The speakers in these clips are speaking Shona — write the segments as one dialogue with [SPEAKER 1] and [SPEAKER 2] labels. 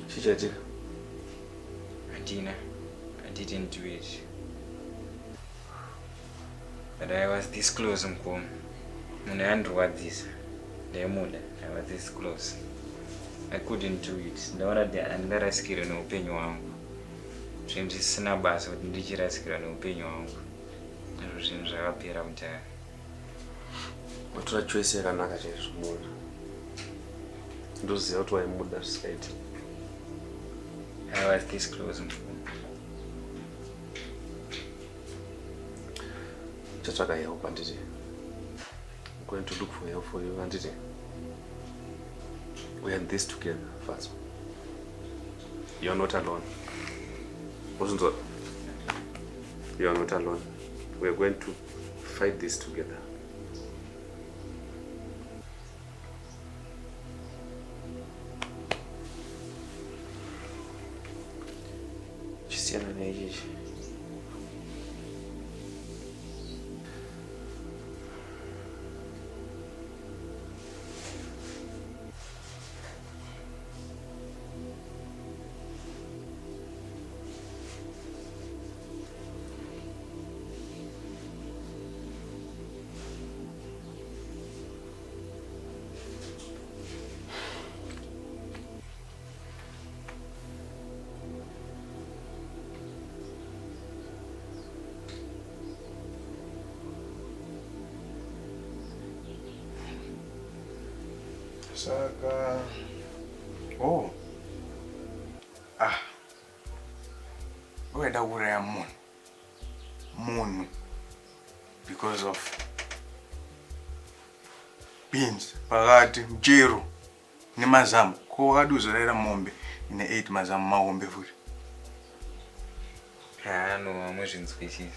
[SPEAKER 1] Chichatika.
[SPEAKER 2] Adina, I didn't do it. But I was this close, Mkom. When I understood this, I was this close. I couldn't do it. Ndarasikira noupenyu wangu. Zvinhu zvisina basa kuti ndichirasikira noupenyu wangu. Izvo zvinhu zvakapera kudhaya.
[SPEAKER 1] Watora choice yakanaka chaizvo muona. Ndoziva kuti waimuda zvisikaiti.
[SPEAKER 2] I was this close, Mkom.
[SPEAKER 1] Chatsvaka help handiti. I'm going to look for help for you handiti. We are in this together, Fatso. You are not alone. You are not alone. We are going to fight this together. Chisiyana naichi.
[SPEAKER 3] Saka. Oh. Whether we are moon because of beans, pagati, mchero, ni mazamu. Ko wakaduzorera mombe ine 8 mazamu maombe futi.
[SPEAKER 2] No, I'm species.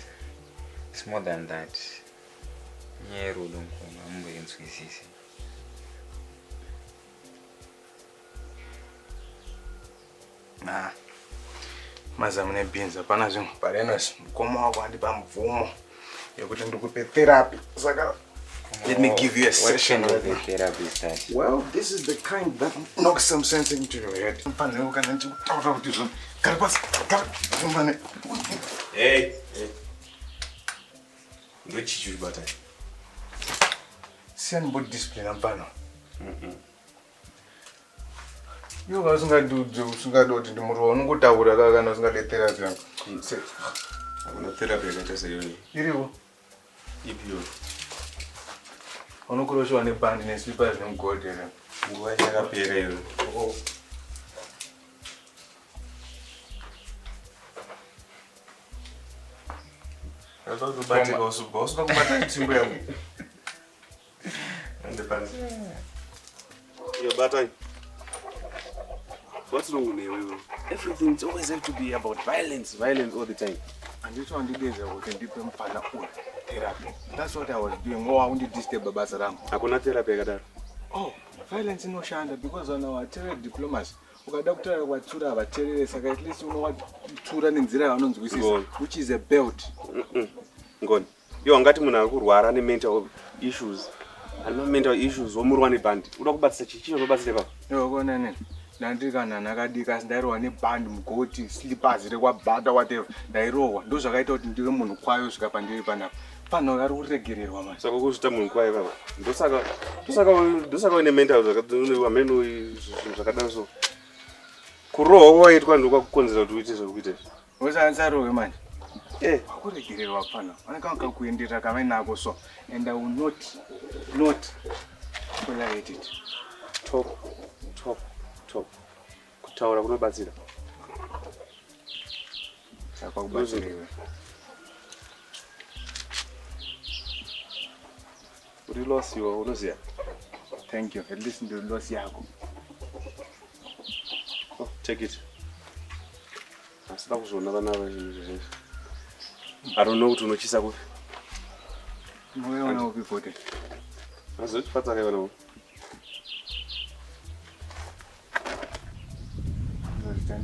[SPEAKER 2] It's more than that. Nyero Mkom, I'm species.
[SPEAKER 3] Nah, mazamu ne beans apana zvinhu parenos mukoma wako andipa mvumo yekuti ndikupe therapy. Saka let me give you a session
[SPEAKER 2] of the therapy start.
[SPEAKER 3] Well, this is the kind that knocks some sense into your head.
[SPEAKER 1] Hey. Which you butter?
[SPEAKER 3] See any discipline ampano. You guys don't do the tomorrow. No go to work. I can't go to therapy.
[SPEAKER 1] I'm not therapy. I just say you.
[SPEAKER 3] You.
[SPEAKER 1] You.
[SPEAKER 3] I no go to any band in slippers. No go there.
[SPEAKER 1] Go ahead and pay you.
[SPEAKER 3] Oh.
[SPEAKER 1] I don't do bad things. Boss, don't bad things. And the pants. You're bad. What's wrong with you? Everything always have to be about violence all the time.
[SPEAKER 3] And this one the days I was in different therapy. That's what I was doing. Oh, I wanted to disturb Baba Saram.
[SPEAKER 1] I couldn't therapy that.
[SPEAKER 3] Oh, violence in Oshanda because on our terror diplomas. Doctor, what should have a terror? At least you know what to run in Zira which is a belt.
[SPEAKER 1] Gone. You are getting any mental issues. And no mental issues. One band. You don't but such a chill about the
[SPEAKER 3] no, go on. Nandikana nakadika ndairo ne band mugoti slippers rekwa bata whatever ndairo ndo zvakaita kuti ndiwe munhu kwayo svika pandiri panapa pano ari kuregererwa manje
[SPEAKER 1] saka kuzvita munhu kwayo baba ndosaka une mental ameno zvakadaro so kurohwa kwaitwa ndokwakukonzera kuti uite zvekuita
[SPEAKER 3] usansarohwe manje akuregererwa pano vanenge kuenderera kavainako so and I will not tolerate it.
[SPEAKER 1] Top. Kutaura kunobatsira.
[SPEAKER 3] Saka kubatsiriwe.
[SPEAKER 1] Uri loss you unoziya.
[SPEAKER 3] Thank you. At least ndo loss yako.
[SPEAKER 1] Oh, take it. Asida kuzona vana vazhinji. I don't know kuti unochisa kupi.
[SPEAKER 3] Moyo upi kote.
[SPEAKER 1] Azotipatsa kai vana.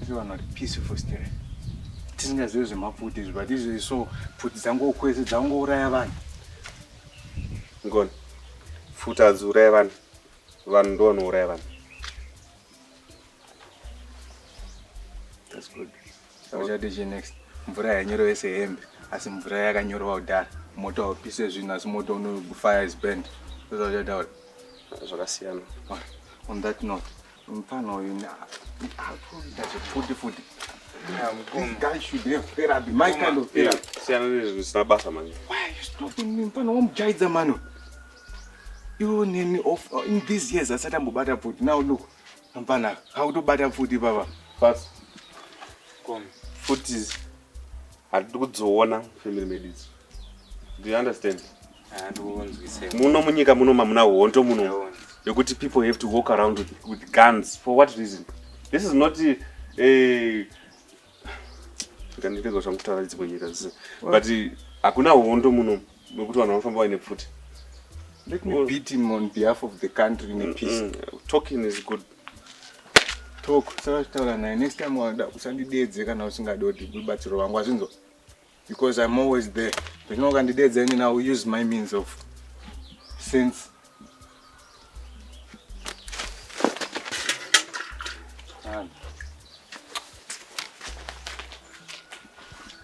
[SPEAKER 3] Not peaceful still. Tisingazivi zvemafuti izvi but izvi so futi dzangokwese dzangouraya vanhu.
[SPEAKER 1] Ngoni. Futi hadziuraya vanhu. Vanhu ndo vanouraya vanhu.
[SPEAKER 3] That's good. Uchadiji next. Mvura yanyoro yese hembe. Asi mvura yakanyoro udara. Moto haupise zvinhu asi moto fire is burned. That's what you're
[SPEAKER 1] Zvakasiyana.
[SPEAKER 3] On that note, mfano food. This guy should have therapy. My kind of therapy.
[SPEAKER 1] Siyana zvisina basa man.
[SPEAKER 3] Why are you stopping me? Mfano wamjaidza mano. You in these years asati ambobata food. Now look. Mfana, how to bata food baba?
[SPEAKER 1] But food is hatiri kudziona family medicine. Do you understand? Muno munyika muno mamuna hondo muno. Yokuti people have to walk around with guns. For what reason? This is not a but hakuna hondo muno nokuti vanhu vanofamba vaine pfuti.
[SPEAKER 3] Let me beat him on behalf of the country in a peace.
[SPEAKER 1] Talking is good.
[SPEAKER 3] Talk. So next time usandidedze kana usingadoti kubatsiro wangu azinzo. Because I'm always there. But no candidates any now we use my means of sense.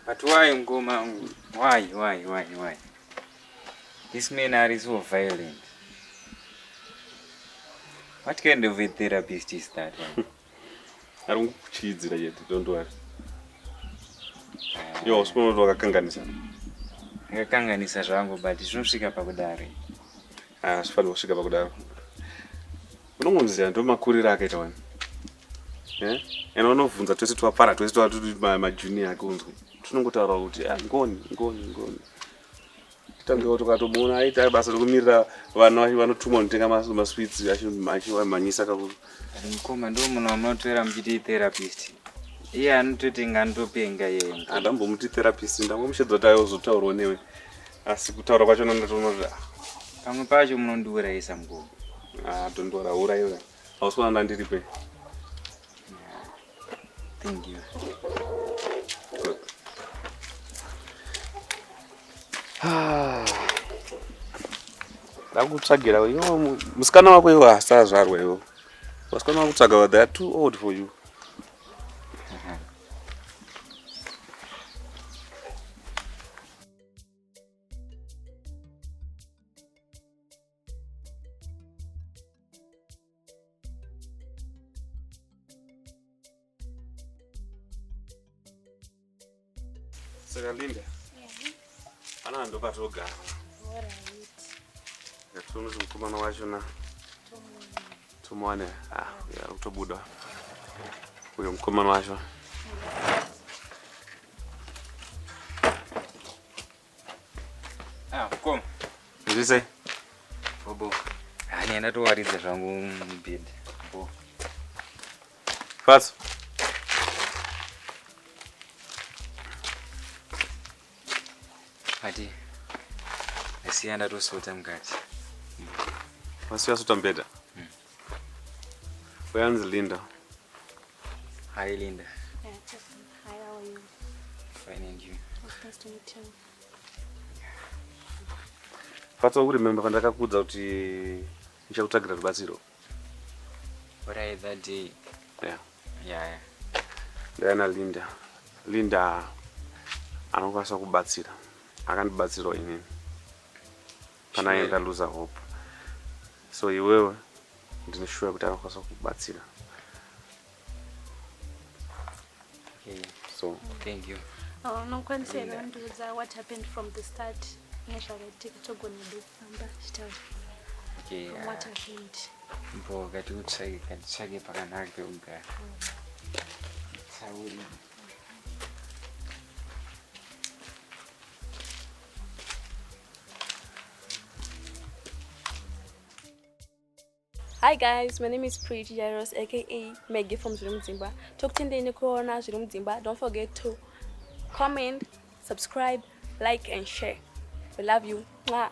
[SPEAKER 2] But why Ngoma? Why? These men are so violent. What kind of a therapist is that one?
[SPEAKER 1] I don't cheat yet, don't worry. Yo, spono wakakanganisa.
[SPEAKER 2] Wakakanganisa zvangu but zvinosvika pakudari.
[SPEAKER 1] Zvifani kusvika pakudaro. Unomunziya ndo makuriro akaita wani. Ena unovhunza twese twapfara twese twatuti majunior akunzwi. Tunongotaura kuti ngoni. Tangewo tukatomuona aita basa rekumirira vana vanotumwa kutenga masweets achimanyisa kakuru.
[SPEAKER 2] Mukoma ndo munhu wamunotora muchiti therapist. Iye anototenga anotopenga yeye.
[SPEAKER 1] Andambomuti therapist ndangomushedza kuti ayozotaurawo newe. Asi kutaura kwacho ndotoona kuti
[SPEAKER 2] pamwe pacho munondiurayisa Mukoma.
[SPEAKER 1] Tondoraurayira. Hauswana ndandiripe.
[SPEAKER 2] Thank you.
[SPEAKER 1] Ndakutsvagira iwo musikana wako iwo asazvarwa iwo. Vasikana vakutsvaga they are too old for you. Saka Linda. Ana ndo patogara. Yatunu mukomana wacho na tumwane ya utobuda. Uyo mukomana wacho.
[SPEAKER 2] Mukoma.
[SPEAKER 1] Ndise.
[SPEAKER 2] Bobo. Ani ndatowaridza zvangu mubhedhi. Bo.
[SPEAKER 1] Fast.
[SPEAKER 2] Ati. Asiya ndatosota mukati.
[SPEAKER 1] Wasiya sota mbeda. Uyanzi Linda.
[SPEAKER 2] Hi Linda.
[SPEAKER 4] Yeah, hi, how are you?
[SPEAKER 2] Fine and you?
[SPEAKER 4] Nice to meet you.
[SPEAKER 1] Fast ukuremember pandakakudza kuti ndichakutagira rubatsiro.
[SPEAKER 2] What I that day? Yeah.
[SPEAKER 1] Ndayana Linda anokwanisa kubatsira. Akandibatsira inini. Pana enda lose hope. So iwewe ndinoshuwa kuti anokwanisa kubatsira.
[SPEAKER 2] Okay.
[SPEAKER 1] So
[SPEAKER 2] thank you.
[SPEAKER 4] No concern what happened from the start.
[SPEAKER 2] Okay.
[SPEAKER 4] What happened?
[SPEAKER 2] Mbo kati pakanaka pekugara. Sauri.
[SPEAKER 4] Hi guys, my name is Pretty Jairus, aka Maggie from Zviri Mudzimba. Talk to the corner Zviri Mudzimba. Don't forget to comment, subscribe, like and share. We love you. Mwah.